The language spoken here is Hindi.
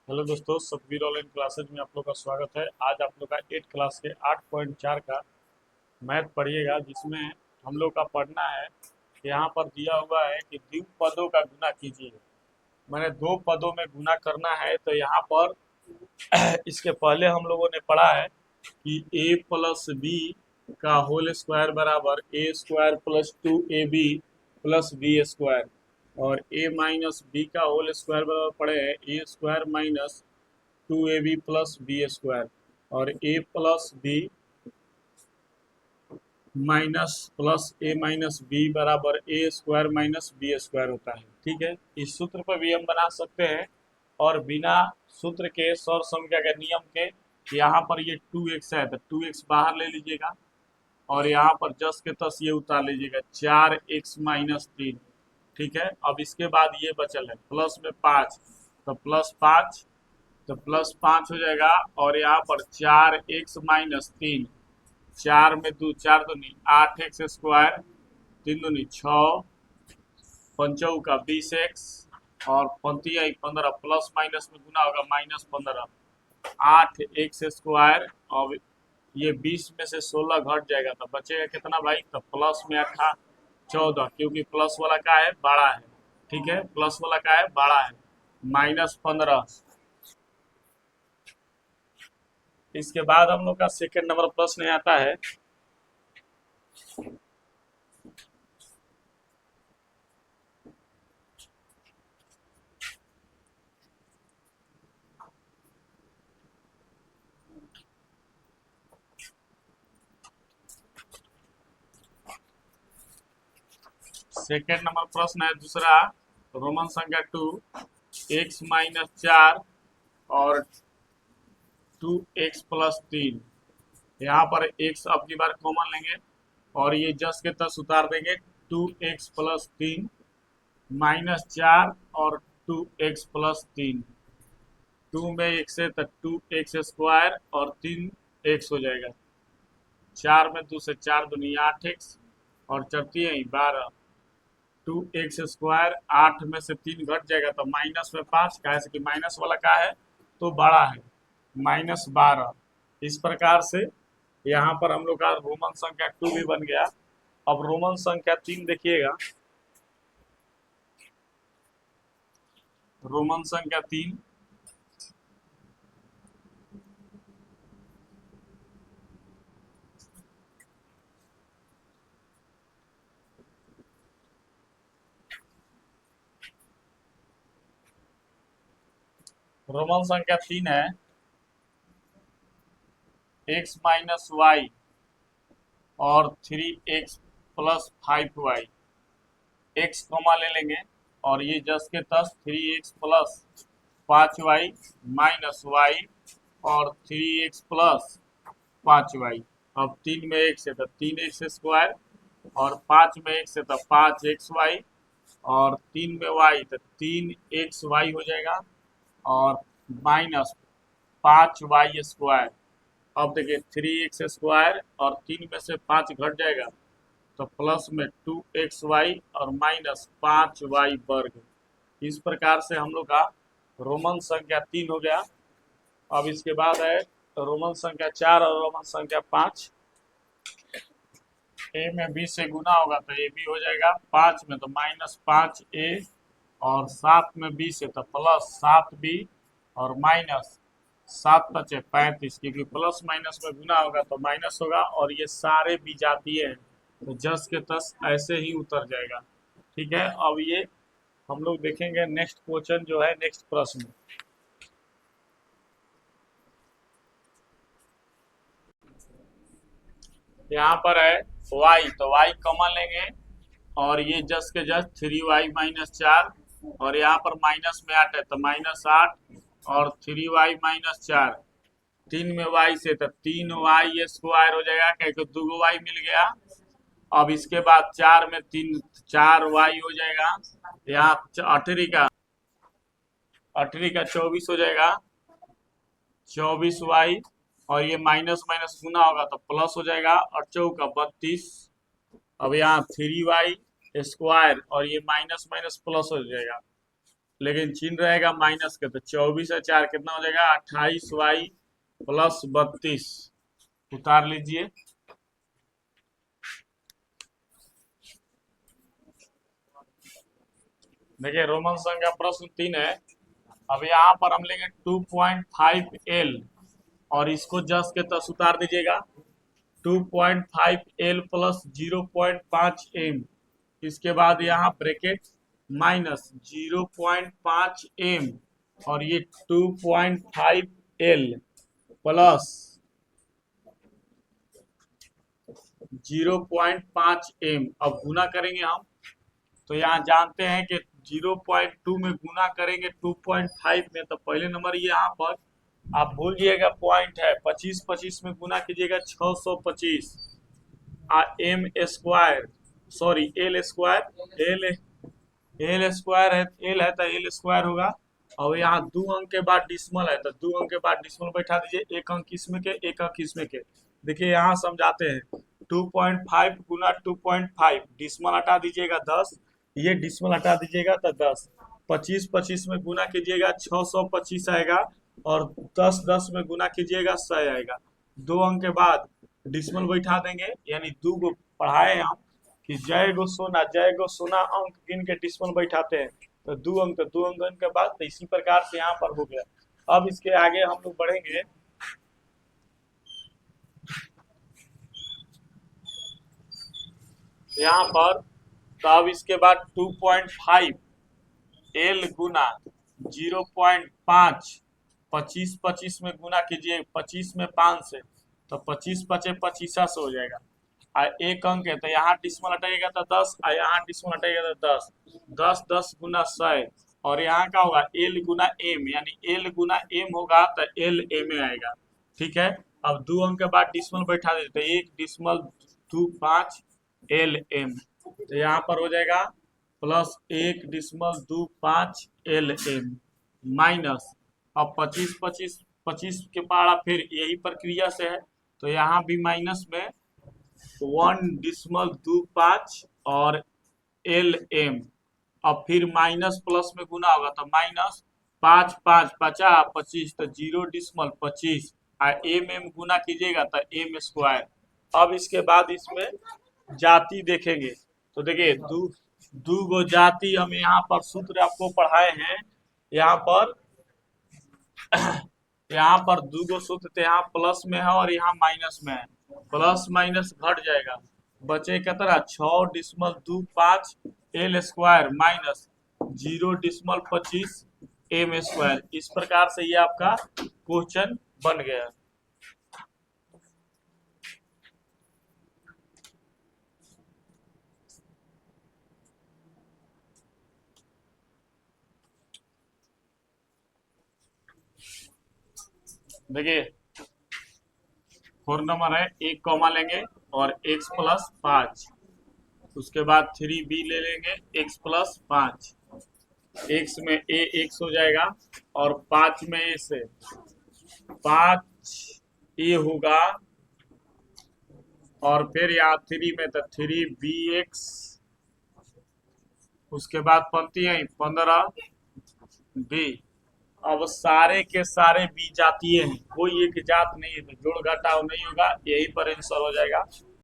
हेलो दोस्तों, सतवीर ऑनलाइन क्लासेज में आप लोग का स्वागत है। आज आप लोग का 8 क्लास के 8.4 का मैथ पढ़िएगा, जिसमें हम लोग का पढ़ना है। यहाँ पर दिया हुआ है कि द्विपदों का गुना कीजिए। मैंने दो पदों में गुना करना है, तो यहाँ पर इसके पहले हम लोगों ने पढ़ा है कि a प्लस बी का होल स्क्वायर बराबर A square plus 2ab plus B square, और a माइनस बी का होल स्क्वायर बराबर पढ़े हैं A square minus 2ab plus B square, और a plus B minus plus A minus B बराबर A square minus B square होता है। ठीक है, इस सूत्र पर भी हम बना सकते हैं, और बिना सूत्र के सौर संख्या के नियम के यहाँ पर ये 2x है तो 2x बाहर ले लीजिएगा, और यहाँ पर जस के तस ये उतार लीजिएगा 4x माइनस 3। ठीक है, अब इसके बाद ये बचल है प्लस में 5, तो +5, तो +5 हो जाएगा, और यहाँ पर 4x माइनस 3, 4 में 2, 4 दूनी 8x स्क्वायर, 3 दूनी 6, पंचौ का 20x, और पंतिया 15, प्लस माइनस में गुना होगा -15, 8x स्क्वायर। और ये 20 में से 16 घट जाएगा तो बचेगा कितना भाई, तो प्लस में 14, क्योंकि प्लस वाला का है बड़ा है। ठीक है, प्लस वाला का है बड़ा है, -15। इसके बाद हम लोग का सेकेंड नंबर प्रश्न आता है। सेकेंड नंबर प्रश्न है दूसरा, रोमन संख्या 2, x माइनस 4 और 2x प्लस 3। यहाँ पर x अब की बार कॉमन लेंगे, और ये जस के तस उतार देंगे। 2x प्लस 3 -4 और 2x प्लस 3, 2 में 1 से तो 2x स्क्वायर और 3x हो जाएगा। 4 में 2 से 4 दूनी 8x, और चढ़ती है 12, 2x स्क्वायर, 8 में से 3 घट जाएगा तो माइनस में 5, कैसे कि माइनस वाला का है तो बड़ा है, -12। इस प्रकार से यहाँ पर हम लोग का रोमन संख्या 2 भी बन गया। अब रोमन संख्या 3 देखिएगा। रोमन संख्या 3, रोमन संख्या 3 है x माइनस वाई और 3x plus 5y। x comma ले लेंगे, और ये जस के तस 3x plus 5y minus Y और 3x प्लस 5y। अब 3 में 1 से तो 3x स्क्वायर, और 5 में 1 से तो 5xy, और 3 में y तो 3xy हो जाएगा, और -5y स्क्वायर। अब देखिए 3x स्क्वायर और 3 में से 5 घट जाएगा तो प्लस में 2xy और -5y वर्ग। इस प्रकार से हम लोग का रोमन संख्या 3 हो गया। अब इसके बाद है रोमन संख्या 4 और रोमन संख्या 5। ए में बी से गुना होगा तो ए बी हो जाएगा, 5 में तो -5a, और 7 में बी से तो +7b, और -7×5 = 35, क्योंकि प्लस माइनस में गुना होगा तो माइनस होगा, और ये सारे बीजातीय हैं तो जस के तस ऐसे ही उतर जाएगा। ठीक है, अब ये हम लोग देखेंगे नेक्स्ट क्वेश्चन जो है, नेक्स्ट प्रश्न। यहाँ पर है y, तो y कॉमन लेंगे, और ये जस के जस 3y माइनस 4, और यहाँ पर माइनस में 8 है तो -8 और 3y माइनस 4, 3 में y से तो 3y स्क्वायर हो जाएगा, क्योंकि 2 y मिल गया। अब इसके बाद 4 में 3, 4y हो जाएगा, यहाँ 18 का 24 हो जाएगा, 24y, और ये माइनस माइनस गुना होगा तो प्लस हो जाएगा, और 4 का 32। अब यहाँ 3y स्क्वायर, और ये माइनस माइनस प्लस हो जाएगा, लेकिन चिन्ह रहेगा माइनस के, तो 24 है 4 कितना हो जाएगा 28y प्लस 32 उतार लीजिए। देखिए रोमन संख्या प्रश्न 3 है। अब यहाँ पर हम लेंगे 2.5L और इसको जस के तस उतार दीजिएगा। 2.5L प्लस 0.5M, इसके बाद यहाँ ब्रैकेट माइनस 0.5M और ये 2.5L प्लस 0.5M। अब गुना करेंगे हम, तो यहाँ जानते हैं कि 0.2 में गुना करेंगे 2.5 में, तो पहले नंबर ये यहाँ पर आप भूल जाइएगा पॉइंट है, 25 में गुना कीजिएगा 625 M square, sorry L square, L square है, एल है तो एल स्क्वायर होगा। और यहाँ 2 अंक के बाद डिसमल है, तो 2 अंक के बाद डिसमल बैठा दीजिए, 1 अंक इसमें के 1 अंक इसमें के। देखिए यहाँ समझाते हैं 2.5 गुना 2.5, डिसमल हटा दीजिएगा 10, ये डिसमल हटा दीजिएगा तो 10, 25 में गुना कीजिएगा 625 आएगा और 10 में गुना कीजिएगा 100 आएगा। 2 अंक के बाद डिसमल बैठा देंगे, यानी 2 को पढ़ाए हम कि जय गो सोना अंक गिन के डिसमल बैठाते हैं, तो 2 अंक के बाद, तो इसी प्रकार से यहाँ पर हो गया। अब इसके आगे हम लोग बढ़ेंगे। यहाँ पर तो अब इसके बाद 2.5 L गुना 0.5, 25 में गुना कीजिए, 25 में 5 से, तो 25 पचे 25 से हो जाएगा। 1 अंक है तो यहाँ डिसमल हटाइएगा तो 10, और यहाँ डिसमल हटाइएगा तो 10, 10 गुना 100, और यहाँ का होगा L गुना M, यानी L गुना M होगा तो L M आएगा। ठीक है, अब 2 अंक के बाद डिसमल बैठा देते, तो 1 डिसमल 2 5 L M, तो यहाँ पर हो जाएगा plus 1 dismal 2 5 L M minus, अब 25 के पारा फिर यही प्रक्रिया से है, तो यहाँ भी माइनस में 1 डिसमल 2 5 और L M, अब फिर माइनस प्लस में गुना होगा, तो माइनस 5 5 50 25, तो 0 डिसमल 25 और M गुना कीजिएगा तो M स्क्वायर। अब इसके बाद इसमें जाति देखेंगे, तो देखिए दो गो जाति हम यहाँ पर सूत्र आपको पढ़ाए हैं। यहाँ पर 2 गो सूत्र थे, यहाँ प्लस में है और यहाँ माइनस में है, प्लस माइनस घट जाएगा, बचे कितना 6 dismal 2 5 L square minus 0 dismal 25 M square. इस प्रकार से ये आपका क्वेश्चन बन गया। देखिए 4 नंबर है, 1 कॉमा लेंगे और x प्लस 5, उसके बाद 3b ले लेंगे x प्लस 5, x में a x हो जाएगा और 5 में a से 5 a होगा, और फिर यहाँ 3 में तो 3bx, उसके बाद पंक्ति है 15b। अब सारे के सारे बी जातीय हैं, कोई एक जात नहीं है, तो जोड़ घटाव नहीं होगा, यही पर आंसर हो जाएगा।